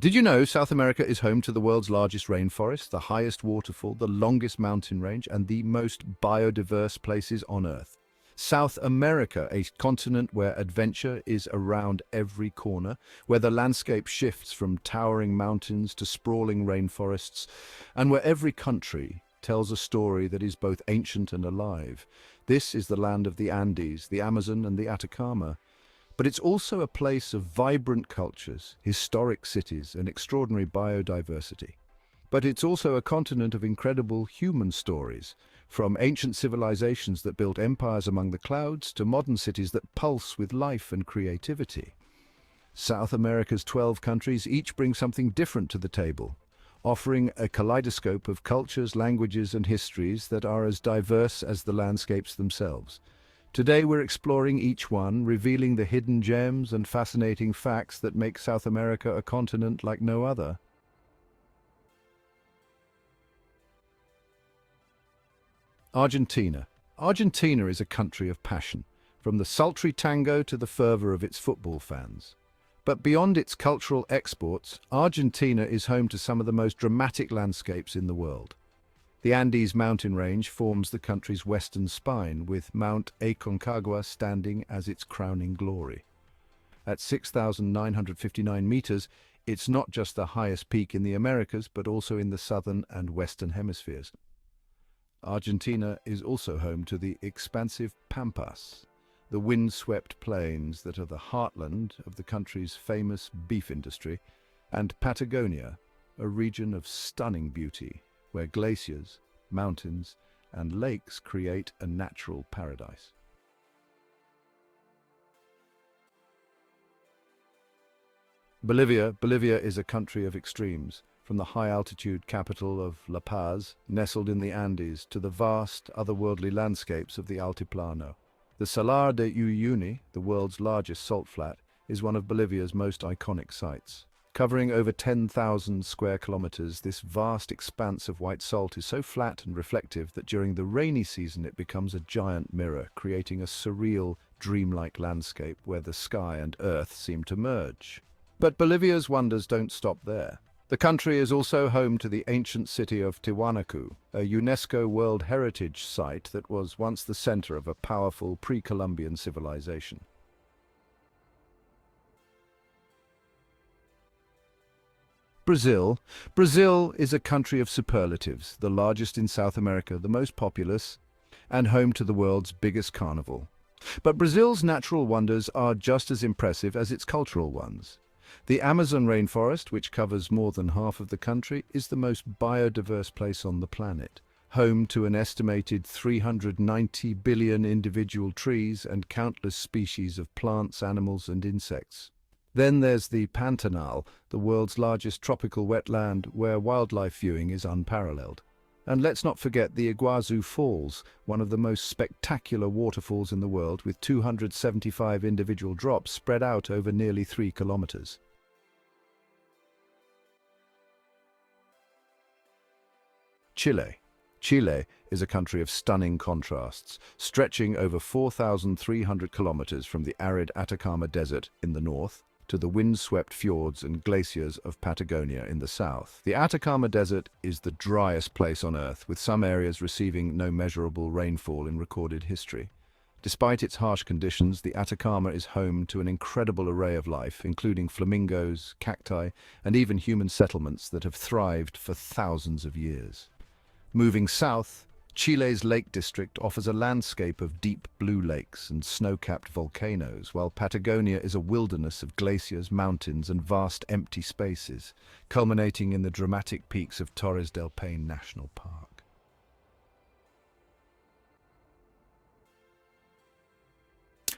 Did you know South America is home to the world's largest rainforest, the highest waterfall, the longest mountain range, and the most biodiverse places on Earth? South America, a continent where adventure is around every corner, where the landscape shifts from towering mountains to sprawling rainforests, and where every country tells a story that is both ancient and alive. This is the land of the Andes, the Amazon, and the Atacama. But it's also a place of vibrant cultures, historic cities, and extraordinary biodiversity. But it's also a continent of incredible human stories, from ancient civilizations that built empires among the clouds to modern cities that pulse with life and creativity. South America's 12 countries each bring something different to the table, offering a kaleidoscope of cultures, languages, and histories that are as diverse as the landscapes themselves. Today we're exploring each one, revealing the hidden gems and fascinating facts that make South America a continent like no other. Argentina. Argentina is a country of passion, from the sultry tango to the fervor of its football fans. But beyond its cultural exports, Argentina is home to some of the most dramatic landscapes in the world. The Andes mountain range forms the country's western spine, with Mount Aconcagua standing as its crowning glory. At 6,959 meters, it's not just the highest peak in the Americas, but also in the southern and western hemispheres. Argentina is also home to the expansive Pampas, the wind-swept plains that are the heartland of the country's famous beef industry, and Patagonia, a region of stunning beauty, where glaciers, mountains, and lakes create a natural paradise. Bolivia. Bolivia is a country of extremes, from the high-altitude capital of La Paz, nestled in the Andes, to the vast, otherworldly landscapes of the Altiplano. The Salar de Uyuni, the world's largest salt flat, is one of Bolivia's most iconic sites. Covering over 10,000 square kilometers, this vast expanse of white salt is so flat and reflective that during the rainy season it becomes a giant mirror, creating a surreal, dreamlike landscape where the sky and earth seem to merge. But Bolivia's wonders don't stop there. The country is also home to the ancient city of Tiwanaku, a UNESCO World Heritage Site that was once the center of a powerful pre-Columbian civilization. Brazil. Brazil is a country of superlatives, the largest in South America, the most populous, and home to the world's biggest carnival. But Brazil's natural wonders are just as impressive as its cultural ones. The Amazon rainforest, which covers more than half of the country, is the most biodiverse place on the planet, home to an estimated 390 billion individual trees and countless species of plants, animals, and insects. Then there's the Pantanal, the world's largest tropical wetland where wildlife viewing is unparalleled. And let's not forget the Iguazu Falls, one of the most spectacular waterfalls in the world, with 275 individual drops spread out over nearly 3 kilometers. Chile. Chile is a country of stunning contrasts, stretching over 4,300 kilometers from the arid Atacama Desert in the north to the wind-swept fjords and glaciers of Patagonia in the south. The Atacama Desert is the driest place on Earth, with some areas receiving no measurable rainfall in recorded history. Despite its harsh conditions, the Atacama is home to an incredible array of life, including flamingos, cacti, and even human settlements that have thrived for thousands of years. Moving south, Chile's Lake District offers a landscape of deep blue lakes and snow-capped volcanoes, while Patagonia is a wilderness of glaciers, mountains, and vast empty spaces, culminating in the dramatic peaks of Torres del Paine National Park.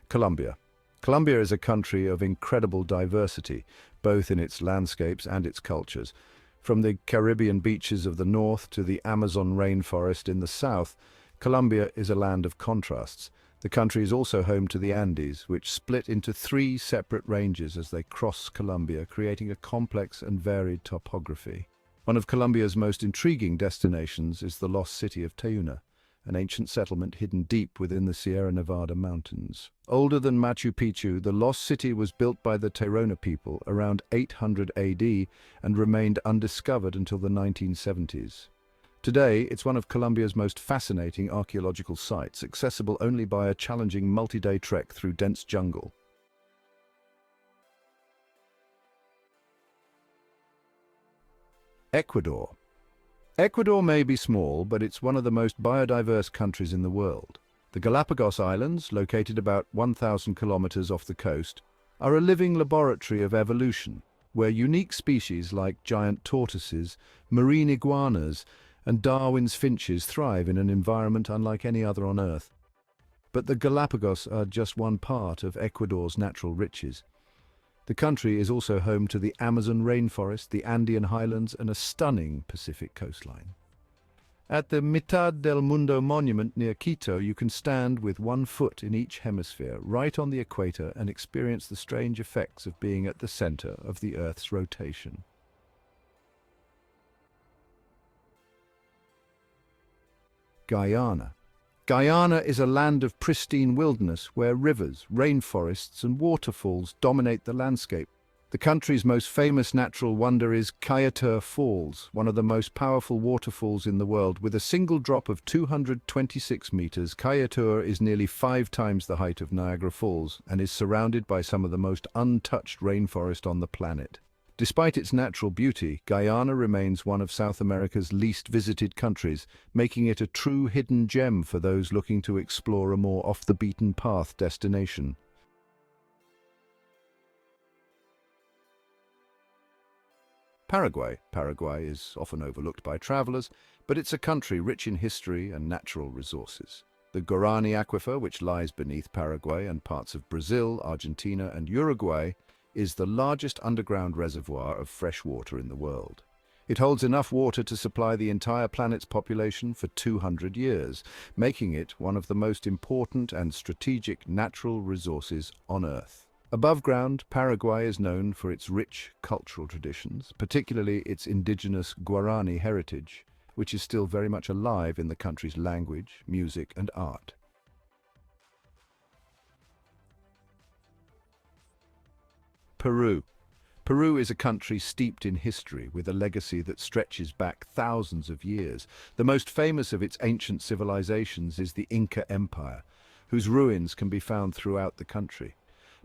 Colombia. Colombia is a country of incredible diversity, both in its landscapes and its cultures. From the Caribbean beaches of the north to the Amazon rainforest in the south, Colombia is a land of contrasts. The country is also home to the Andes, which split into 3 separate ranges as they cross Colombia, creating a complex and varied topography. One of Colombia's most intriguing destinations is the lost city of Tayuna, an ancient settlement hidden deep within the Sierra Nevada mountains. Older than Machu Picchu, the lost city was built by the Tairona people around 800 AD and remained undiscovered until the 1970s. Today, it's one of Colombia's most fascinating archaeological sites, accessible only by a challenging multi-day trek through dense jungle. Ecuador. Ecuador may be small, but it's one of the most biodiverse countries in the world. The Galapagos Islands, located about 1,000 kilometers off the coast, are a living laboratory of evolution, where unique species like giant tortoises, marine iguanas, and Darwin's finches thrive in an environment unlike any other on Earth. But the Galapagos are just one part of Ecuador's natural riches. The country is also home to the Amazon rainforest, the Andean highlands, and a stunning Pacific coastline. At the Mitad del Mundo monument near Quito, you can stand with one foot in each hemisphere, right on the equator, and experience the strange effects of being at the center of the Earth's rotation. Guyana. Guyana is a land of pristine wilderness where rivers, rainforests, and waterfalls dominate the landscape. The country's most famous natural wonder is Kayatur Falls, one of the most powerful waterfalls in the world. With a single drop of 226 meters, Kayatur is nearly 5 times the height of Niagara Falls and is surrounded by some of the most untouched rainforest on the planet. Despite its natural beauty, Guyana remains one of South America's least visited countries, making it a true hidden gem for those looking to explore a more off-the-beaten-path destination. Paraguay. Paraguay is often overlooked by travelers, but it's a country rich in history and natural resources. The Guarani Aquifer, which lies beneath Paraguay and parts of Brazil, Argentina, and Uruguay, is the largest underground reservoir of fresh water in the world. It holds enough water to supply the entire planet's population for 200 years, making it one of the most important and strategic natural resources on Earth. Above ground, Paraguay is known for its rich cultural traditions, particularly its indigenous Guarani heritage, which is still very much alive in the country's language, music, and art. Peru. Peru is a country steeped in history, with a legacy that stretches back thousands of years. The most famous of its ancient civilizations is the Inca Empire, whose ruins can be found throughout the country.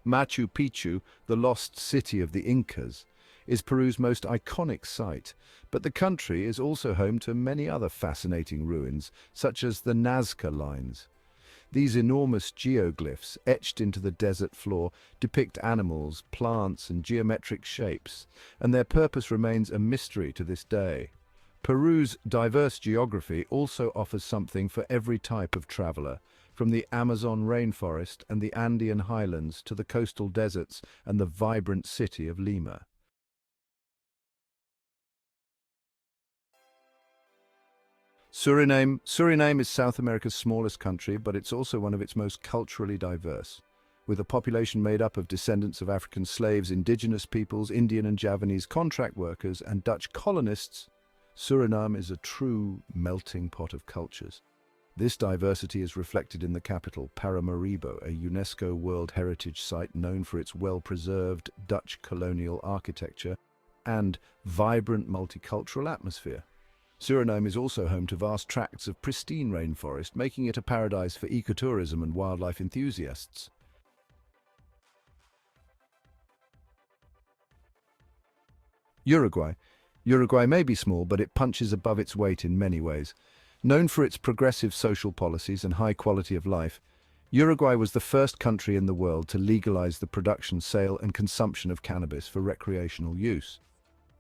Machu Picchu, the lost city of the Incas, is Peru's most iconic site, but the country is also home to many other fascinating ruins, such as the Nazca Lines. These enormous geoglyphs, etched into the desert floor, depict animals, plants, and geometric shapes, and their purpose remains a mystery to this day. Peru's diverse geography also offers something for every type of traveler, from the Amazon rainforest and the Andean highlands to the coastal deserts and the vibrant city of Lima. Suriname is South America's smallest country, but it's also one of its most culturally diverse. With a population made up of descendants of African slaves, indigenous peoples, Indian and Javanese contract workers, and Dutch colonists, Suriname is a true melting pot of cultures. This diversity is reflected in the capital, Paramaribo, a UNESCO World Heritage Site known for its well-preserved Dutch colonial architecture and vibrant multicultural atmosphere. Suriname is also home to vast tracts of pristine rainforest, making it a paradise for ecotourism and wildlife enthusiasts. Uruguay. Uruguay may be small, but it punches above its weight in many ways. Known for its progressive social policies and high quality of life, Uruguay was the first country in the world to legalize the production, sale, and consumption of cannabis for recreational use.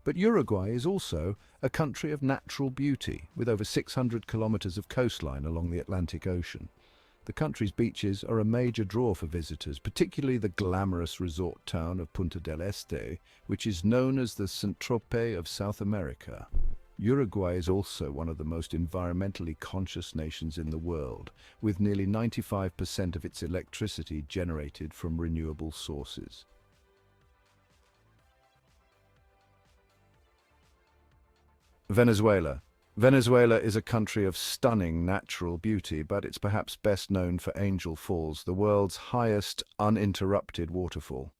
But Uruguay is also a country of natural beauty, with over 600 kilometers of coastline along the Atlantic Ocean. The country's beaches are a major draw for visitors, particularly the glamorous resort town of Punta del Este, which is known as the Saint-Tropez of South America. Uruguay is also one of the most environmentally conscious nations in the world, with nearly 95% of its electricity generated from renewable sources. Venezuela. Venezuela is a country of stunning natural beauty, but it's perhaps best known for Angel Falls, the world's highest uninterrupted waterfall.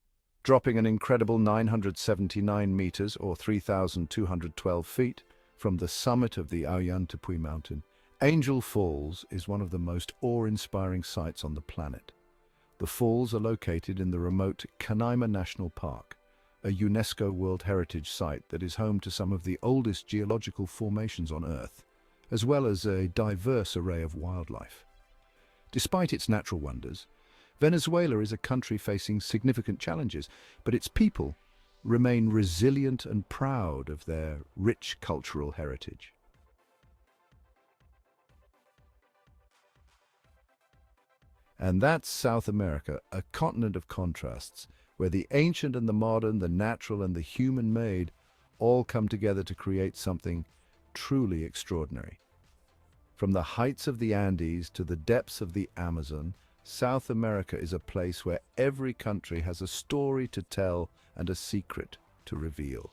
Dropping an incredible 979 meters or 3,212 feet from the summit of the Ollantaytambo mountain, Angel Falls is one of the most awe-inspiring sights on the planet. The falls are located in the remote Canaima National Park, a UNESCO World Heritage Site that is home to some of the oldest geological formations on Earth, as well as a diverse array of wildlife. Despite its natural wonders, Venezuela is a country facing significant challenges, but its people remain resilient and proud of their rich cultural heritage. And that's South America, a continent of contrasts, where the ancient and the modern, the natural and the human-made all come together to create something truly extraordinary. From the heights of the Andes to the depths of the Amazon, South America is a place where every country has a story to tell and a secret to reveal.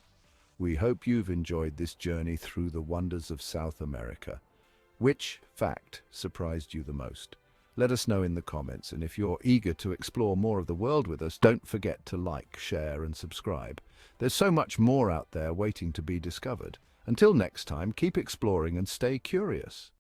We hope you've enjoyed this journey through the wonders of South America. Which fact surprised you the most? Let us know in the comments, and if you're eager to explore more of the world with us, don't forget to like, share and subscribe. There's so much more out there waiting to be discovered. Until next time, keep exploring and stay curious.